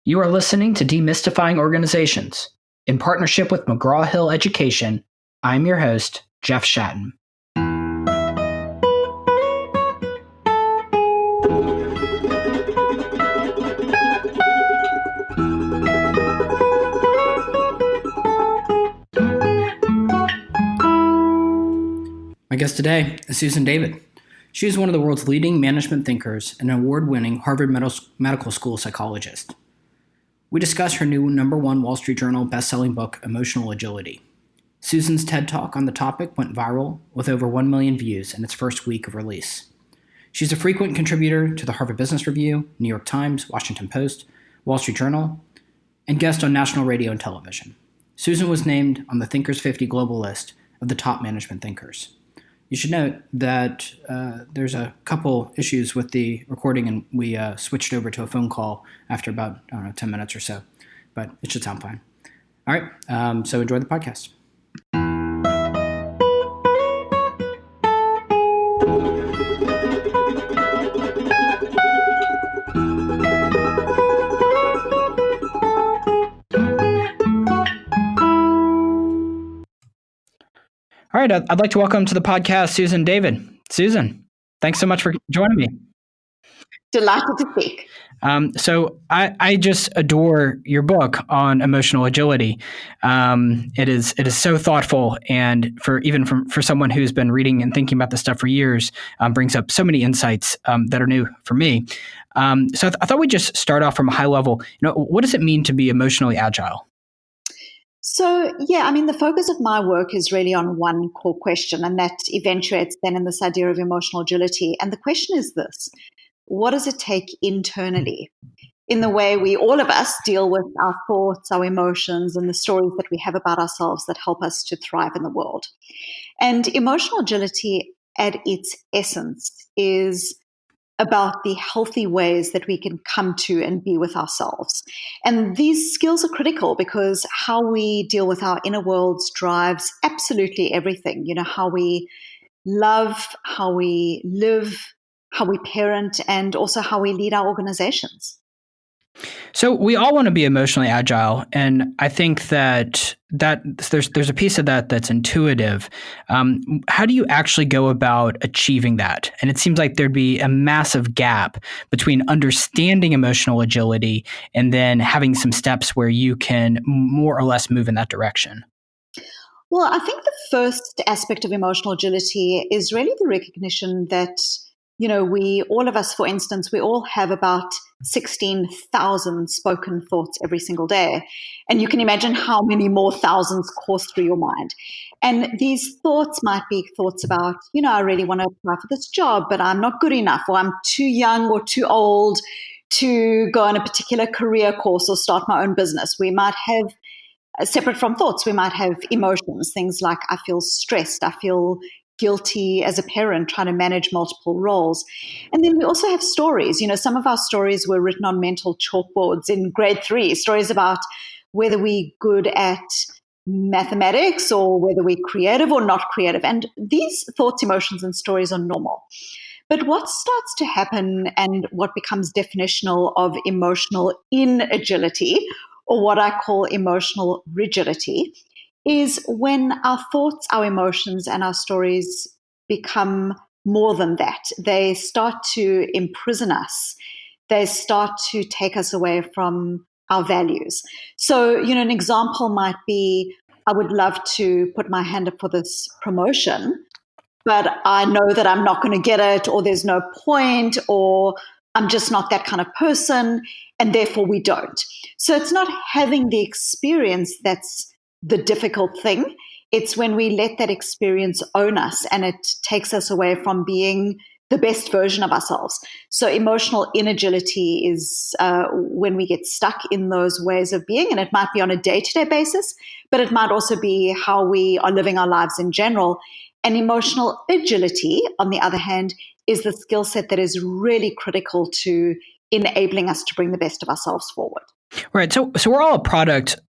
You are listening to Demystifying Organizations. In partnership with McGraw-Hill Education, I'm your host, Jeff Shatton. My guest today is Susan David. She is one of the world's leading management thinkers and an award-winning Harvard Medical School psychologist. We discuss her new #1 Wall Street Journal bestselling book, Emotional Agility. Susan's TED Talk on the topic went viral with over 1 million views in its first week of release. She's a frequent contributor to the Harvard Business Review, New York Times, Washington Post, Wall Street Journal, and guest on national radio and television. Susan was named on the Thinkers 50 global list of the top management thinkers. You should note that there's a couple issues with the recording, and we switched over to a phone call after about, 10 minutes or so, but it should sound fine. All right, so enjoy the podcast. All right, I'd like to welcome to the podcast Susan David. Susan, thanks so much for joining me. Delighted to speak. So I just adore your book on emotional agility. It is so thoughtful, and for someone who's been reading and thinking about this stuff for years, brings up so many insights that are new for me. So I thought we'd just start off from a high level. What does it mean to be emotionally agile? So, the focus of my work is really on one core question, and that eventuates then in this idea of emotional agility. And the question is this: what does it take internally in the way we, all of us, deal with our thoughts, our emotions, and the stories that we have about ourselves that help us to thrive in the world? And emotional agility at its essence is about the healthy ways that we can come to and be with ourselves. And these skills are critical because how we deal with our inner worlds drives absolutely everything. How we love, how we live, how we parent, and also how we lead our organizations. So we all want to be emotionally agile, and I think that there's a piece of that that's intuitive. How do you actually go about achieving that? And it seems like there'd be a massive gap between understanding emotional agility and then having some steps where you can more or less move in that direction. Well, I think the first aspect of emotional agility is really the recognition that all of us, for instance, we all have about 16,000 spoken thoughts every single day. And you can imagine how many more thousands course through your mind. And these thoughts might be thoughts about, I really want to apply for this job, but I'm not good enough, or I'm too young or too old to go on a particular career course or start my own business. We might have, separate from thoughts, we might have emotions, things like I feel stressed, I feel guilty as a parent trying to manage multiple roles. And then we also have stories. Some of our stories were written on mental chalkboards in grade 3, stories about whether we're good at mathematics or whether we're creative or not creative. And these thoughts, emotions, and stories are normal. But what starts to happen and what becomes definitional of emotional inagility, or what I call emotional rigidity, is when our thoughts, our emotions, and our stories become more than that. They start to imprison us. They start to take us away from our values. So, an example might be, I would love to put my hand up for this promotion, but I know that I'm not going to get it, or there's no point, or I'm just not that kind of person, and therefore we don't. So it's not having the experience that's the difficult thing. It's when we let that experience own us and it takes us away from being the best version of ourselves. So emotional inagility is when we get stuck in those ways of being, and it might be on a day-to-day basis, but it might also be how we are living our lives in general. And emotional agility, on the other hand, is the skill set that is really critical to enabling us to bring the best of ourselves forward. Right. So we're all a product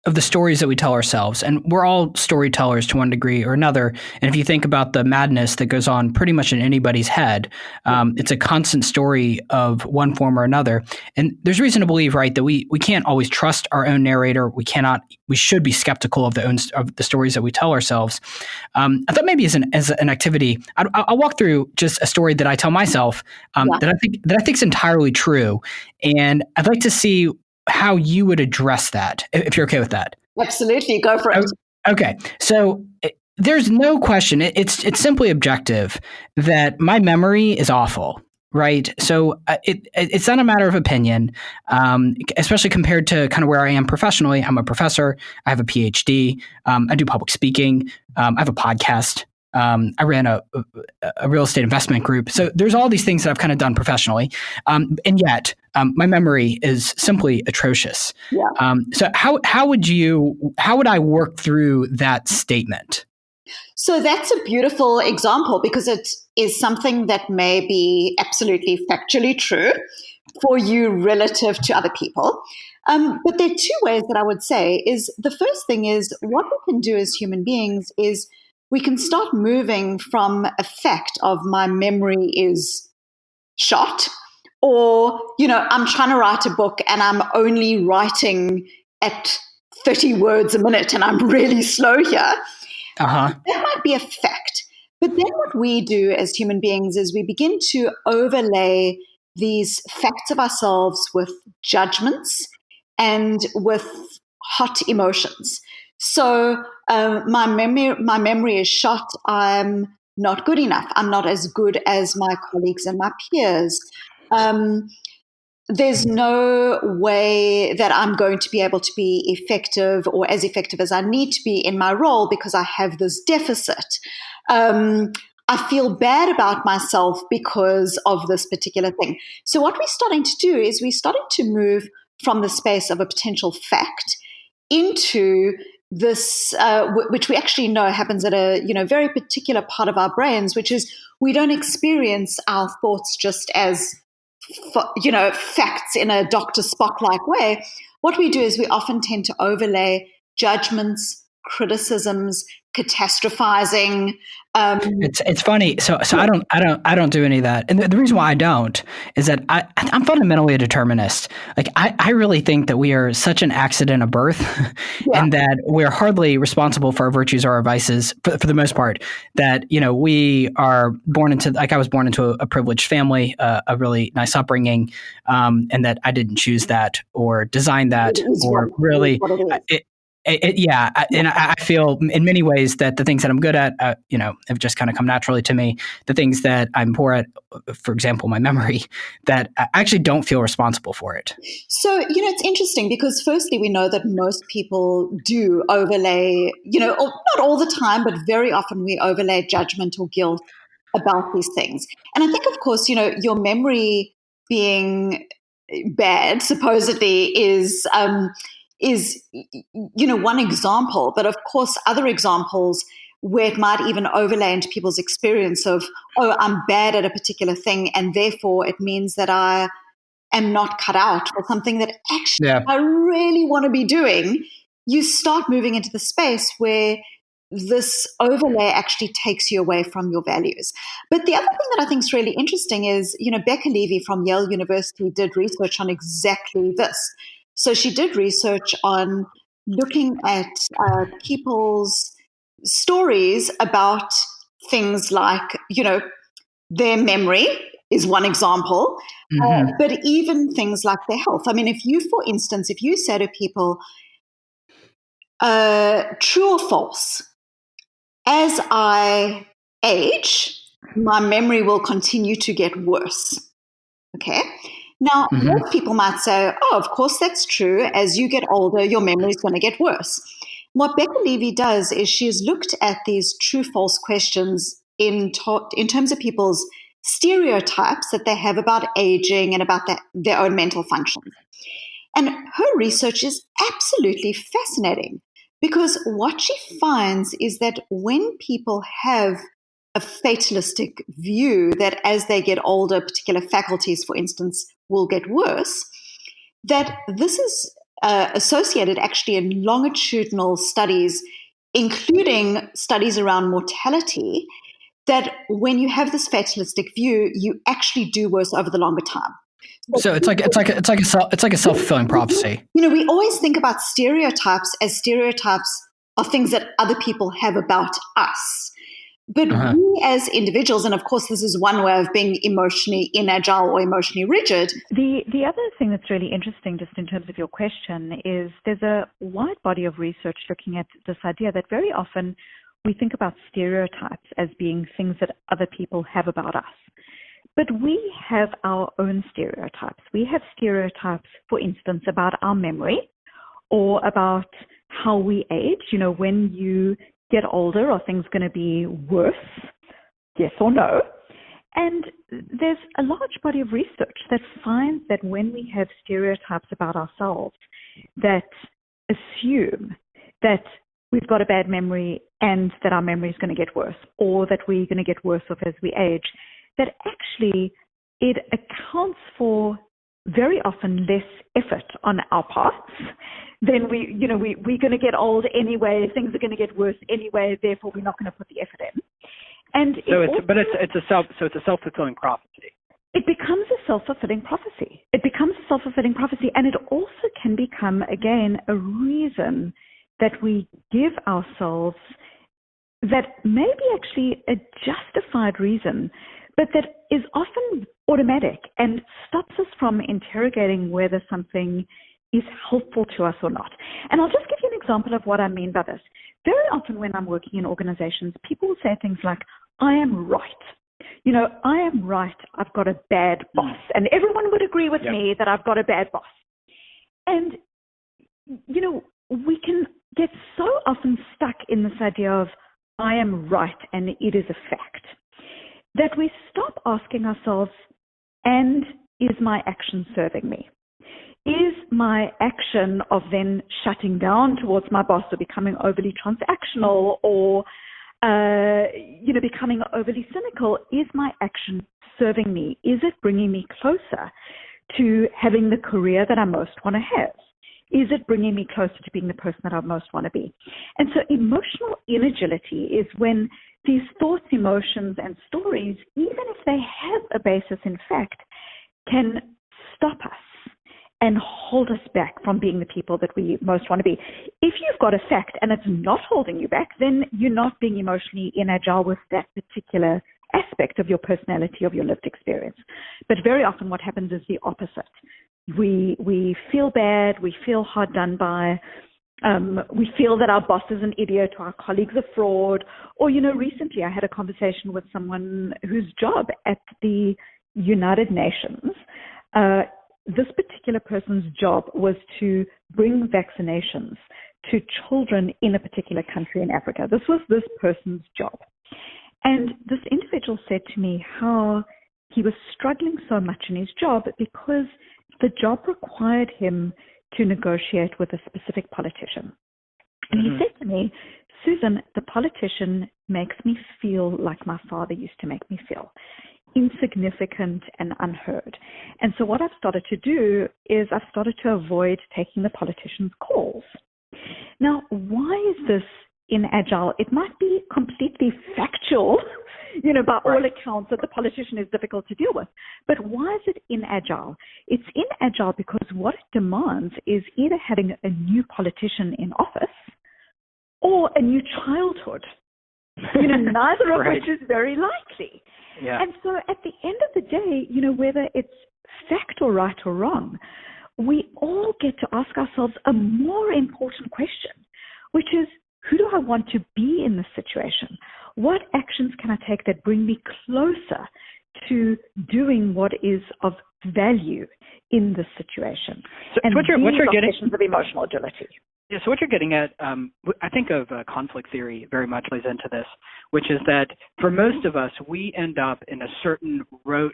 of the stories that we tell ourselves, and we're all storytellers to one degree or another. And if you think about the madness that goes on pretty much in anybody's head, it's a constant story of one form or another. And there's reason to believe, right, that we can't always trust our own narrator. We should be skeptical of the stories that we tell ourselves. I thought maybe as an activity, I'll walk through just a story that I tell myself that I think is entirely true, and I'd like to see how you would address that, if you're okay with that. Absolutely, go for it. Okay, so there's no question. It's simply objective that my memory is awful. Right. So it's not a matter of opinion, especially compared to kind of where I am professionally. I'm a professor. I have a PhD. I do public speaking. I have a podcast. I ran a real estate investment group. So there's all these things that I've kind of done professionally. And yet my memory is simply atrocious. Yeah. So how would I work through that statement? So that's a beautiful example because it is something that may be absolutely factually true for you relative to other people. But there are two ways that I would say is the first thing is what we can do as human beings is we can start moving from a fact of my memory is shot, or, I'm trying to write a book and I'm only writing at 30 words a minute and I'm really slow here. That might be a fact. But then what we do as human beings is we begin to overlay these facts of ourselves with judgments and with hot emotions. So my memory is shot. I'm not good enough. I'm not as good as my colleagues and my peers. There's no way that I'm going to be able to be effective or as effective as I need to be in my role because I have this deficit. I feel bad about myself because of this particular thing. So what we're starting to do is we're starting to move from the space of a potential fact into this, which we actually know happens at a very particular part of our brains, which is we don't experience our thoughts just as facts in a Dr. Spock-like way. What we do is we often tend to overlay judgments, criticisms, catastrophizing. It's funny. So I don't do any of that. And the reason why I don't is that I'm fundamentally a determinist. Like I really think that we are such an accident of birth and that we're hardly responsible for our virtues or our vices for the most part. That, we are born into, like I was born into a privileged family, a really nice upbringing, and that I didn't choose that or design that or really. And I feel in many ways that the things that I'm good at, have just kind of come naturally to me. The things that I'm poor at, for example, my memory, that I actually don't feel responsible for it. So, it's interesting because firstly, we know that most people do overlay, not all the time, but very often we overlay judgment or guilt about these things. And I think, of course, your memory being bad supposedly is one example, but of course other examples where it might even overlay into people's experience of, oh, I'm bad at a particular thing and therefore it means that I am not cut out for something that actually I really want to be doing. You start moving into the space where this overlay actually takes you away from your values. But the other thing that I think is really interesting is, Becca Levy from Yale University did research on exactly this. So she did research on looking at people's stories about things like, their memory is one example, but even things like their health. I mean, for instance, if you say to people, true or false, as I age, my memory will continue to get worse. Okay. Now, most people might say, oh, of course, that's true. As you get older, your memory is going to get worse. What Becca Levy does is she's looked at these true-false questions in terms of people's stereotypes that they have about aging and about their own mental functions. And her research is absolutely fascinating because what she finds is that when people have a fatalistic view that as they get older, particular faculties, for instance, will get worse, that this is associated actually in longitudinal studies, including studies around mortality, that when you have this fatalistic view, you actually do worse over the longer time. So it's like a self-fulfilling prophecy. We always think about stereotypes as stereotypes of things that other people have about us. But we as individuals, and of course this is one way of being emotionally inagile or emotionally rigid. The other thing that's really interesting, just in terms of your question, is there's a wide body of research looking at this idea that very often we think about stereotypes as being things that other people have about us. But we have our own stereotypes. We have stereotypes, for instance, about our memory or about how we age. When you get older, are things going to be worse? Yes or no? And there's a large body of research that finds that when we have stereotypes about ourselves that assume that we've got a bad memory and that our memory is going to get worse, or that we're going to get worse off as we age, that actually it accounts for very often less effort on our parts. Then we're going to get old anyway. Things are going to get worse anyway. Therefore, we're not going to put the effort in. And it's a self-fulfilling prophecy. It becomes a self-fulfilling prophecy. And it also can become, again, a reason that we give ourselves that may be actually a justified reason, but that is often automatic and stops us from interrogating whether something is helpful to us or not. And I'll just give you an example of what I mean by this. Very often when I'm working in organizations, people will say things like, I am right. I am right. I've got a bad boss. And everyone would agree with me that I've got a bad boss. And, we can get so often stuck in this idea of I am right and it is a fact that we stop asking ourselves, and is my action serving me? Is my action of then shutting down towards my boss or becoming overly transactional or, becoming overly cynical, is my action serving me? Is it bringing me closer to having the career that I most want to have? Is it bringing me closer to being the person that I most want to be? And so emotional inagility is when these thoughts, emotions, and stories, even if they have a basis in fact, can stop us and hold us back from being the people that we most want to be. If you've got a fact and it's not holding you back, then you're not being emotionally inagile with that particular aspect of your personality, of your lived experience. But very often what happens is the opposite. We feel bad, we feel hard done by, we feel that our boss is an idiot, or our colleagues are fraud, or, recently I had a conversation with someone whose job at the United Nations, this particular person's job was to bring vaccinations to children in a particular country in Africa. This was this person's job. And this individual said to me how he was struggling so much in his job because the job required him to negotiate with a specific politician. And he said to me, Susan, the politician makes me feel like my father used to make me feel, insignificant and unheard. And so what I've started to do is I've started to avoid taking the politician's calls. Now, why is this inagile? It might be completely factual, by all accounts that the politician is difficult to deal with. But why is it inagile? It's inagile because what it demands is either having a new politician in office or a new childhood. Neither of which is very likely. Yeah. And so at the end of the day, whether it's fact or right or wrong, we all get to ask ourselves a more important question, which is, who do I want to be in this situation? What actions can I take that bring me closer to doing what is of value in this situation? So what you're getting questions of emotional agility. Yeah, so what you're getting at, I think of conflict theory very much plays into this, which is that for most of us, we end up in a certain rote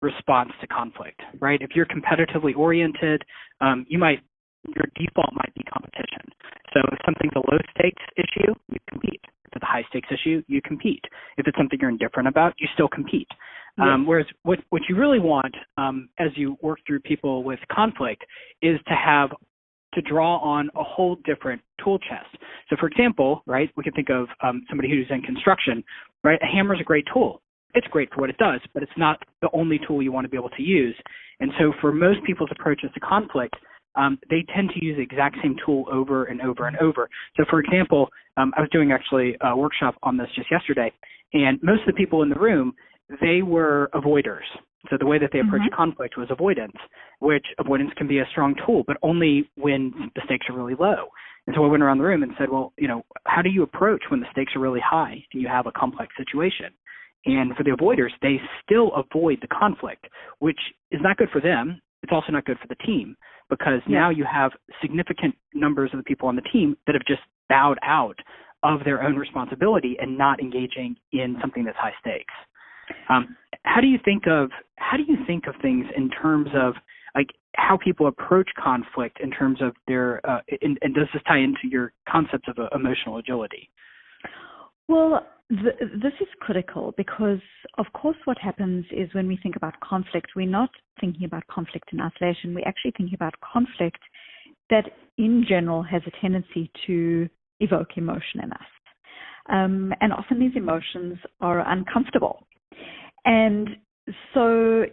response to conflict, right? If you're competitively oriented, your default might be competition. So if something's a low stakes issue, you compete. If it's a high stakes issue, you compete. If it's something you're indifferent about, you still compete. Yes. Whereas what you really want as you work through people with conflict is to have to draw on a whole different tool chest. So for example, right, we can think of somebody who's in construction, right? A hammer is a great tool. It's great for what it does, but it's not the only tool you want to be able to use. And so for most people's approaches to conflict, they tend to use the exact same tool over and over and over. So for example, I was doing actually a workshop on this just yesterday, and most of the people in the room, they were avoiders. So the way that they approached conflict was avoidance, which avoidance can be a strong tool, but only when the stakes are really low. And so I went around the room and said, well, how do you approach when the stakes are really high and you have a complex situation? And for the avoiders, they still avoid the conflict, which is not good for them. It's also not good for the team, because now you have significant numbers of the people on the team that have just bowed out of their own responsibility and not engaging in something that's high stakes. How do you think of things in terms of like how people approach conflict in terms of their and does this tie into your concepts of emotional agility? Well, this is critical because, of course, what happens is when we think about conflict, we're not thinking about conflict in isolation. We're actually thinking about conflict that, in general, has a tendency to evoke emotion in us. And often these emotions are uncomfortable. And so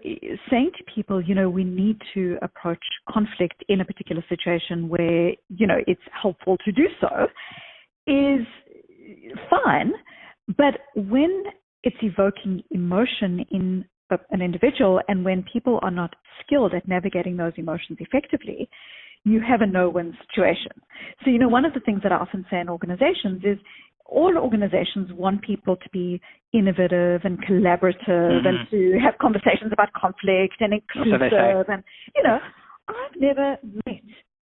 saying to people, we need to approach conflict in a particular situation where, it's helpful to do so is fine. But when it's evoking emotion in an individual and when people are not skilled at navigating those emotions effectively, you have a no-win situation. So, one of the things that I often say in organizations is all organizations want people to be innovative and collaborative and to have conversations about conflict and inclusive. And,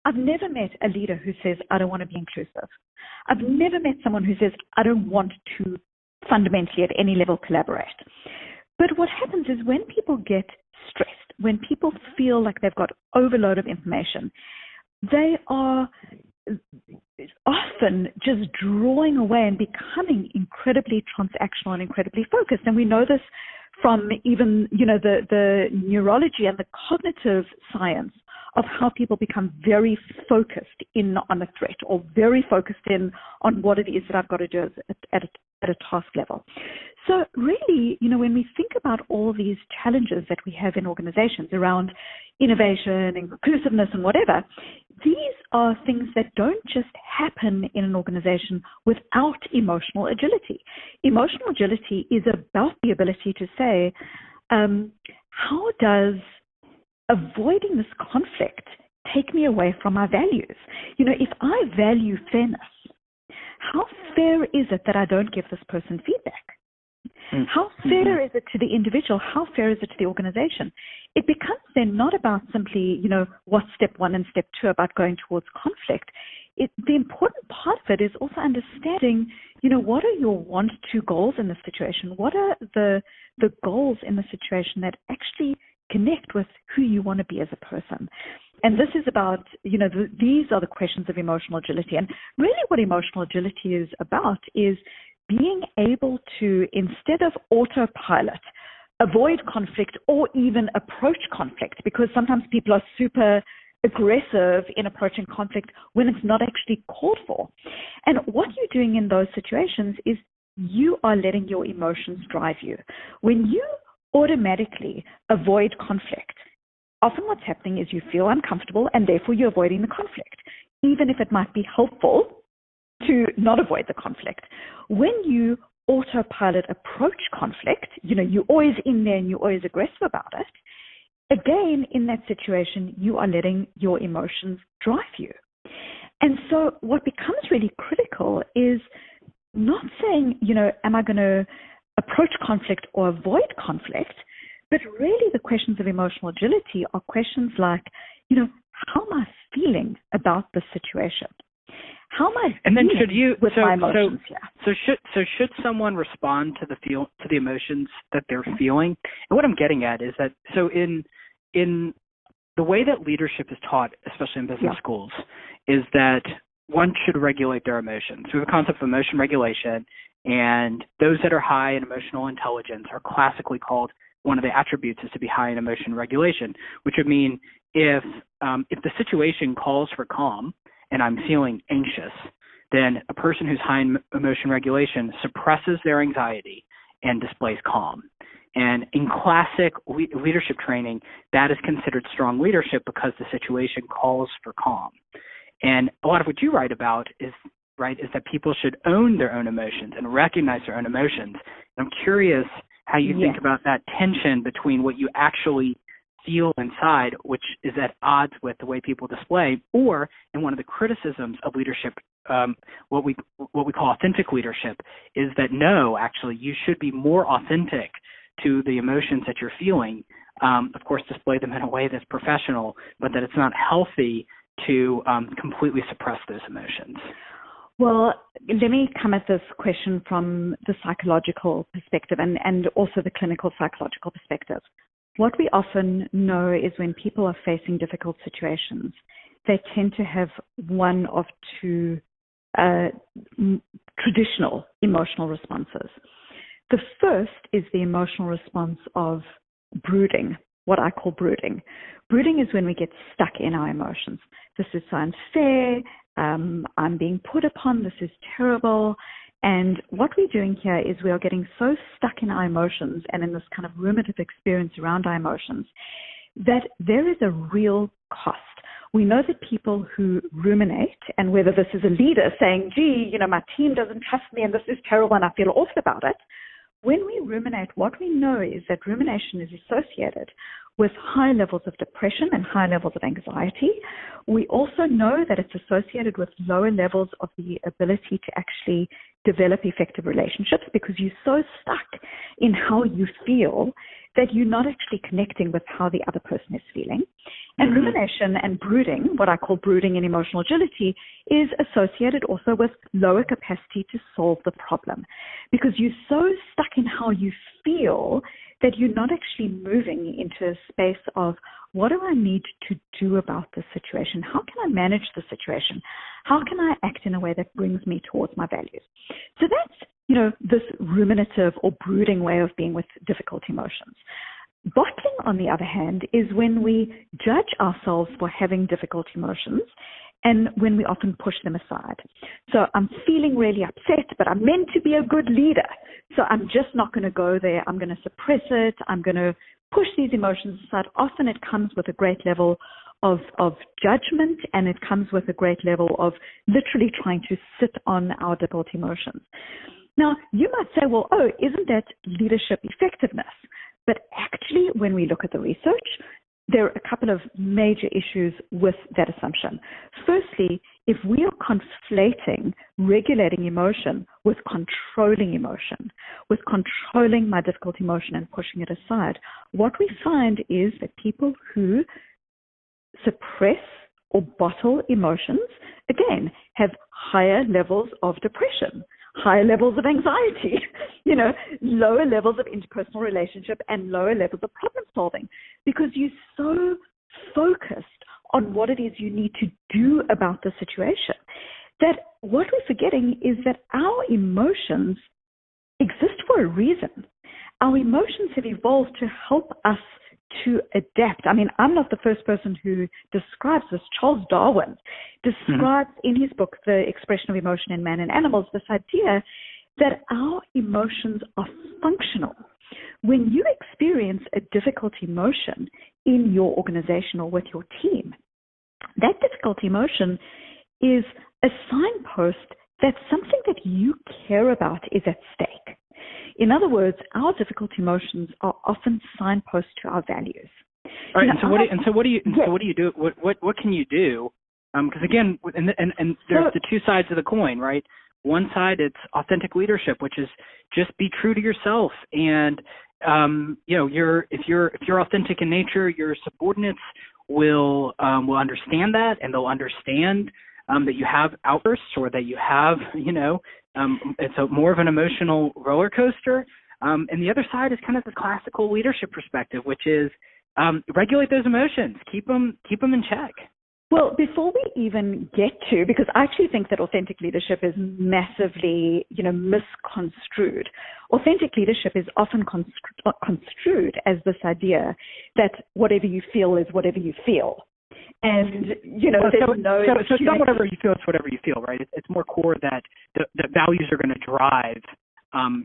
I've never met a leader who says, I don't want to be inclusive. I've never met someone who says, I don't want to fundamentally at any level collaborate. But what happens is when people get stressed, when people feel like they've got overload of information, they are often just drawing away and becoming incredibly transactional and incredibly focused. And we know this from even, the neurology and the cognitive science of how people become very focused in on a threat or very focused in on what it is that I've got to do at a task level. So really, when we think about all these challenges that we have in organizations around innovation, inclusiveness, and whatever, these are things that don't just happen in an organization without emotional agility. Emotional agility is about the ability to say, how does avoiding this conflict take me away from my values? If I value fairness, how fair is it that I don't give this person feedback? How fair is it to the individual? How fair is it to the organization? It becomes then not about simply, what's step one and step two about going towards conflict. The important part of it is also understanding, what are your 1 to 2 goals in the situation? What are the goals in the situation that actually connect with who you want to be as a person? And this is about, these are the questions of emotional agility. And really what emotional agility is about is being able to, instead of autopilot, avoid conflict or even approach conflict, because sometimes people are super aggressive in approaching conflict when it's not actually called for. And what you're doing in those situations is you are letting your emotions drive you. When you automatically avoid conflict, often what's happening is you feel uncomfortable and therefore you're avoiding the conflict, even if it might be helpful to not avoid the conflict. When you autopilot approach conflict, you're always in there and you're always aggressive about it, again, in that situation, you are letting your emotions drive you. And so what becomes really critical is not saying, am I going to approach conflict or avoid conflict, but really the questions of emotional agility are questions like, how am I feeling about the situation? How am I and then feeling should you with my emotions? So should someone respond to the emotions that they're feeling? And what I'm getting at is that in the way that leadership is taught, especially in business schools, is that one should regulate their emotions. We have a concept of emotion regulation, and those that are high in emotional intelligence are classically called, one of the attributes is to be high in emotion regulation, which would mean if the situation calls for calm and I'm feeling anxious, then a person who's high in emotion regulation suppresses their anxiety and displays calm. And in classic leadership training, that is considered strong leadership because the situation calls for calm. And a lot of what you write about is that people should own their own emotions and recognize their own emotions. And I'm curious how you think about that tension between what you actually feel inside, which is at odds with the way people display, or in one of the criticisms of leadership, what we call authentic leadership, is that no, actually, you should be more authentic to the emotions that you're feeling. Of course, display them in a way that's professional, but that it's not healthy to completely suppress those emotions. Well, let me come at this question from the psychological perspective and also the clinical psychological perspective. What we often know is when people are facing difficult situations, they tend to have one of two traditional emotional responses. The first is the emotional response of brooding, what I call brooding. Brooding is when we get stuck in our emotions. This is so unfair. I'm being put upon. This is terrible. And what we're doing here is we are getting so stuck in our emotions and in this kind of ruminative experience around our emotions that there is a real cost. We know that people who ruminate, and whether this is a leader saying, gee, my team doesn't trust me and this is terrible and I feel awful about it, when we ruminate, what we know is that rumination is associated with high levels of depression and high levels of anxiety. We also know that it's associated with lower levels of the ability to actually develop effective relationships because you're so stuck in how you feel that you're not actually connecting with how the other person is feeling. And rumination and brooding, what I call brooding and emotional agility, is associated also with lower capacity to solve the problem because you're so stuck in how you feel that you're not actually moving into a space of what do I need to do about this situation? How can I manage the situation? How can I act in a way that brings me towards my values? So that's, this ruminative or brooding way of being with difficult emotions. Bottling, on the other hand, is when we judge ourselves for having difficult emotions and when we often push them aside. So I'm feeling really upset, but I'm meant to be a good leader. So I'm just not going to go there. I'm going to suppress it. I'm going to push these emotions aside. Often it comes with a great level of judgment, and it comes with a great level of literally trying to sit on our difficult emotions. Now, you might say, well, isn't that leadership effectiveness? But actually, when we look at the research, there are a couple of major issues with that assumption. Firstly, if we are conflating regulating emotion with controlling emotion, with controlling my difficult emotion and pushing it aside, what we find is that people who suppress or bottle emotions, again, have higher levels of depression, higher levels of anxiety, lower levels of interpersonal relationship and lower levels of problem solving because you're so focused on what it is you need to do about the situation that what we're forgetting is that our emotions exist for a reason. Our emotions have evolved to help us to adapt. I mean, I'm not the first person who describes this. Charles Darwin describes in his book, The Expression of Emotion in Man and Animals, this idea that our emotions are functional. When you experience a difficult emotion in your organization or with your team, that difficult emotion is a signpost that something that you care about is at stake. In other words, our difficult emotions are often signposts to our values. All right. So what do you do? What can you do? Because again, and there's the two sides of the coin, right? One side, it's authentic leadership, which is just be true to yourself, and if you're authentic in nature, your subordinates will understand that, and they'll understand that you have outbursts or that you have it's more of an emotional roller coaster. And the other side is kind of the classical leadership perspective, which is regulate those emotions, keep them in check. Well, before we even get to, because I actually think that authentic leadership is massively, misconstrued. Authentic leadership is often construed as this idea that whatever you feel is whatever you feel. And, so it's not whatever you feel, it's whatever you feel, right? It's more core that the values are going to drive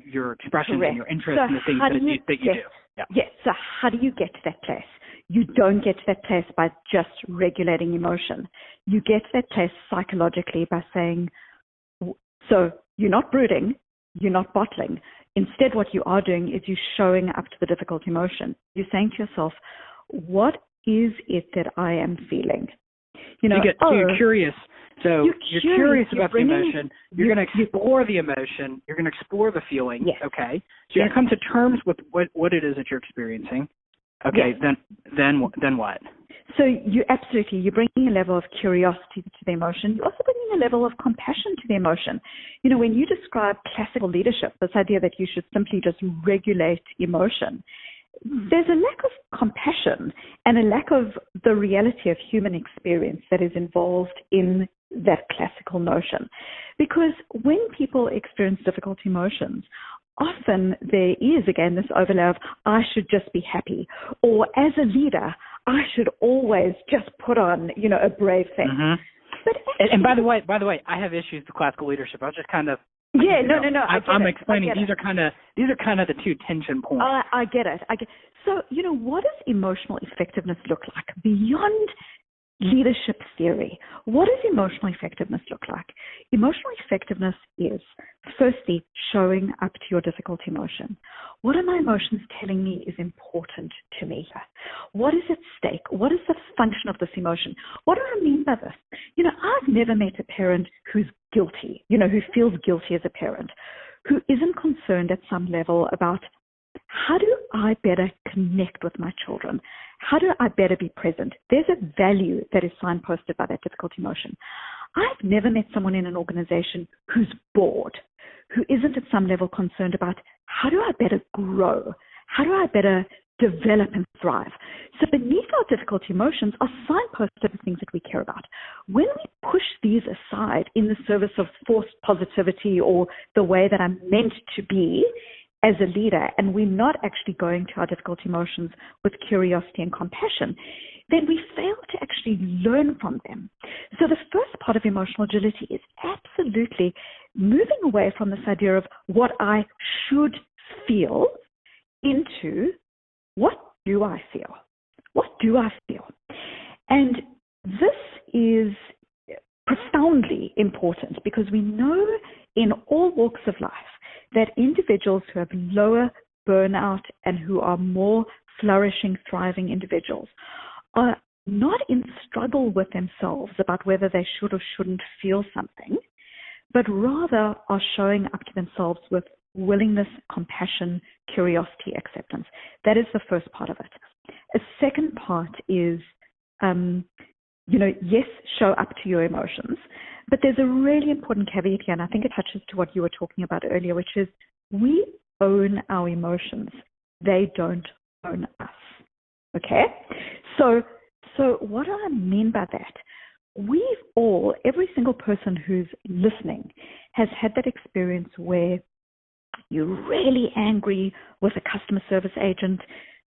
your expressions and your interests and the things that you do. Yeah. Yes. So how do you get to that place? You don't get to that place by just regulating emotion. You get to that place psychologically by saying, so you're not brooding, you're not bottling. Instead, what you are doing is you're showing up to the difficult emotion. You're saying to yourself, what is it that I am feeling? You're curious. So you're curious about the emotion. You're going to explore the emotion. You're going to explore the feeling. Yes. Okay. So you're going to come to terms with what it is that you're experiencing. Okay. Yes. Then what? So you're bringing a level of curiosity to the emotion. You're also bringing a level of compassion to the emotion. When you describe classical leadership, this idea that you should simply just regulate emotion, there's a lack of compassion and a lack of the reality of human experience that is involved in that classical notion. Because when people experience difficult emotions, often there is, again, this overlay of, I should just be happy. Or as a leader, I should always just put on, a brave face. Mm-hmm. But actually, and by the way, I have issues with classical leadership. I was just kind of I'm explaining these are kind of the two tension points. I get it. So, what does emotional effectiveness look like beyond leadership theory? What does emotional effectiveness look like? Emotional effectiveness is, firstly, showing up to your difficult emotion. What are my emotions telling me is important to me? What is at stake? What is the function of this emotion? What do I mean by this? I've never met a parent who's guilty, who feels guilty as a parent, who isn't concerned at some level about how do I better connect with my children? How do I better be present? There's a value that is signposted by that difficult emotion. I've never met someone in an organization who's bored, who isn't at some level concerned about how do I better grow? How do I better develop and thrive? So beneath our difficult emotions are signposted of things that we care about. When we push these aside in the service of forced positivity or the way that I'm meant to be as a leader, and we're not actually going to our difficult emotions with curiosity and compassion, then we fail to actually learn from them. So the first part of emotional agility is absolutely moving away from this idea of what I should feel into what do I feel? What do I feel? And this is profoundly important because we know in all walks of life that individuals who have lower burnout and who are more flourishing, thriving individuals are not in struggle with themselves about whether they should or shouldn't feel something, but rather are showing up to themselves with willingness, compassion, curiosity, acceptance. That is the first part of it. A second part is, yes, show up to your emotions, but there's a really important caveat here, and I think it touches to what you were talking about earlier, which is we own our emotions. They don't own us. Okay? So what do I mean by that? Every single person who's listening has had that experience where you're really angry with a customer service agent.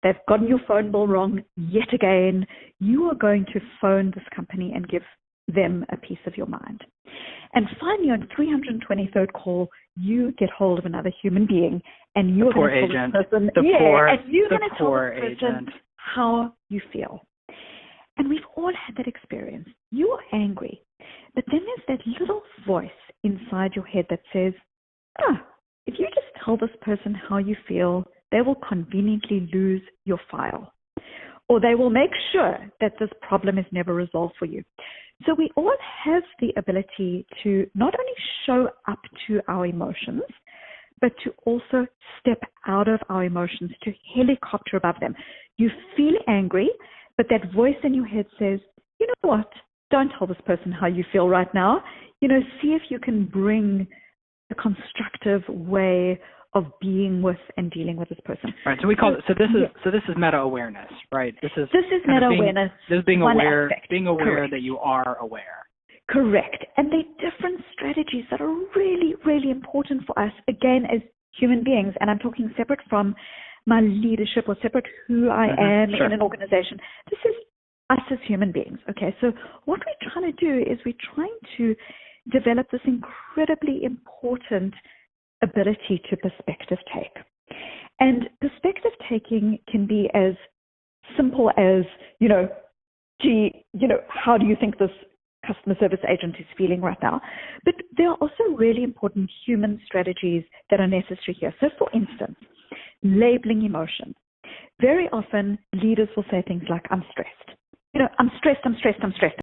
They've gotten your phone bill wrong yet again. You are going to phone this company and give them a piece of your mind. And finally, on the 323rd call, you get hold of another human being, and you're going to tell this person, and you're going to tell this person how you feel. And we've all had that experience. You are angry, but then there's that little voice inside your head that says, if you just tell this person how you feel, they will conveniently lose your file, or they will make sure that this problem is never resolved for you. So we all have the ability to not only show up to our emotions, but to also step out of our emotions, to helicopter above them. You feel angry, but that voice in your head says, you know what? Don't tell this person how you feel right now. See if you can bring a constructive way of being with and dealing with this person. Right. So we call it. So this is meta awareness, right? This is meta awareness. This is being aware. Aspect. Being aware Correct. that you are aware. Correct. And there are different strategies that are really, really important for us, again, as human beings. And I'm talking separate from my leadership or separate who I am in an organization. This is us as human beings. Okay. So what we're trying to do is we're trying to develop this incredibly important ability to perspective take. And perspective taking can be as simple as, how do you think this customer service agent is feeling right now? But there are also really important human strategies that are necessary here. So for instance, labeling emotion. Very often leaders will say things like, I'm stressed. I'm stressed.